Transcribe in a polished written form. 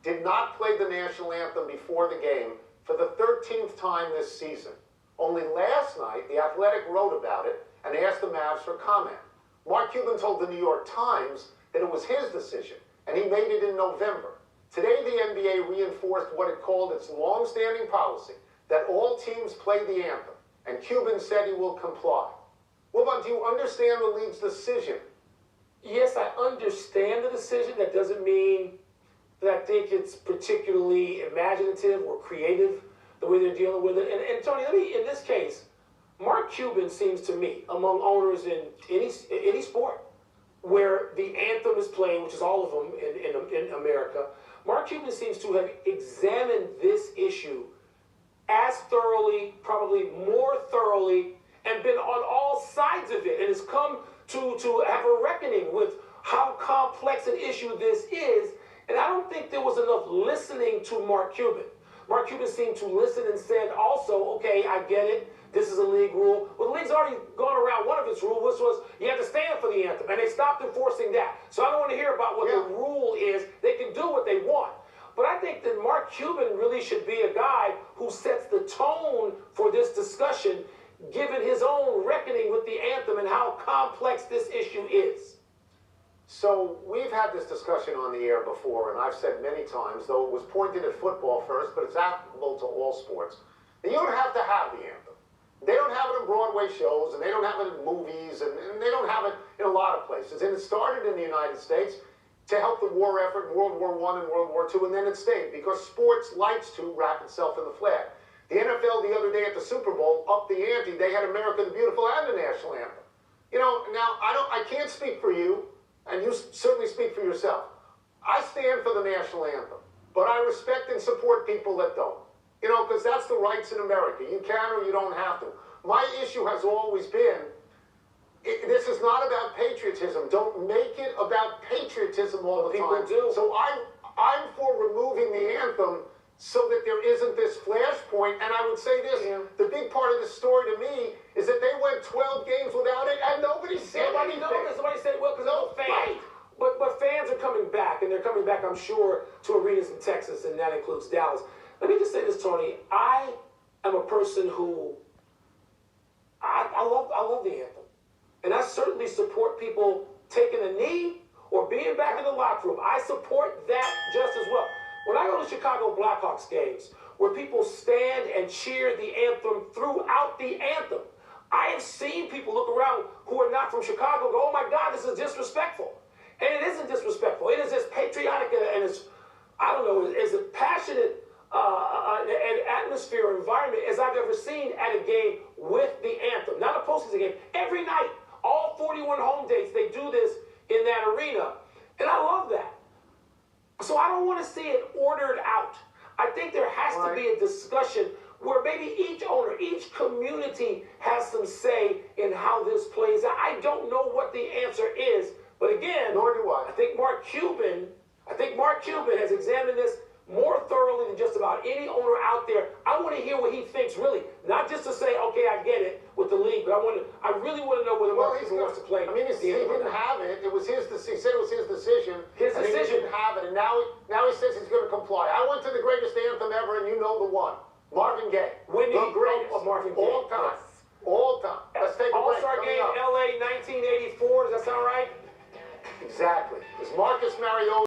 did not play the national anthem before the game for the 13th time this season. Only last night, The Athletic wrote about it and asked the Mavs for comment. Mark Cuban told the New York Times that it was his decision, and he made it in November. Today, the NBA reinforced what it called its long-standing policy, that all teams play the anthem, and Cuban said he will comply. Wilbon, do you understand the league's decision? Yes, I understand the decision. That doesn't mean that I think it's particularly imaginative or creative, the way they're dealing with it. And Tony, in this case, Mark Cuban seems to me, among owners in any sport where the anthem is playing, which is all of them in America, Mark Cuban seems to have examined this issue as thoroughly, probably more thoroughly, and been on all sides of it, and has come to have a reckoning with how complex an issue this is. And I don't think there was enough listening to Mark Cuban. Mark Cuban seemed to listen and said also, okay, I get it. This is a league rule. Well, the league's already gone around one of its rules, which was you have to stand for the anthem, and they stopped enforcing that. So I don't want to hear about what the rule is. They can do what they want. But I think that Mark Cuban really should be a guy who sets the tone for this discussion, given his own reckoning with the anthem and how complex this issue is. So we've had this discussion on the air before, and I've said many times, though it was pointed at football first, but it's applicable to all sports, that you don't have to have the anthem. They don't have it in Broadway shows, and they don't have it in movies, and they don't have it in a lot of places. And it started in the United States to help the war effort in World War I and World War II, and then it stayed, because sports likes to wrap itself in the flag. The NFL the other day at the Super Bowl upped the ante. They had America the Beautiful and the national anthem. You know, now I can't speak for you, and you certainly speak for yourself. I stand for the national anthem, but I respect and support people that don't. You know, because that's the rights in America. You can or you don't have to. My issue has always been, this is not about patriotism. Don't make it about patriotism all the time. People do. So I'm for removing the anthem so that there isn't this flashpoint. And I would say this, the big part of the story to me is that they went 12 games without it, and nobody said anything. Nobody said, well, because no fans. But fans are coming back, and they're coming back, I'm sure, to arenas in Texas, and that includes Dallas. Let me just say this, Tony. I am a person who, I love the anthem. And I certainly support people taking a knee or being back in the locker room. I support that just as well. When I go to Chicago Blackhawks games, where people stand and cheer the anthem throughout the anthem, I have seen people look around who are not from Chicago go, oh my God, this is disrespectful. And it isn't disrespectful. It is as patriotic and as, I don't know, as a passionate an atmosphere or environment as I've ever seen at a game with the anthem. Not a postseason game. Every night, all 41 home dates, they do this in that arena. And I love that. So I don't want to see it ordered out. I think there has to be a discussion where maybe each owner, each community has some say in how this plays out. I don't know what the answer is. But again, nor do I. I think Mark Cuban has examined this more thoroughly than just about any owner out there. I want to hear what he thinks, really, not just to say, okay, I get it with the league, but I really want to know whether Mark Cuban wants to play. I mean, he didn't have it. It was his decision. He said it was his decision. He didn't have it, and now he says he's going to comply. I went to the greatest anthem ever, and you know the one, Marvin Gaye. The greatest of Marvin Gaye. All time. Yes. All time. Let's take a break. All-Star game, LA, 1984. Does that sound right? Exactly. Is Marcus Mariota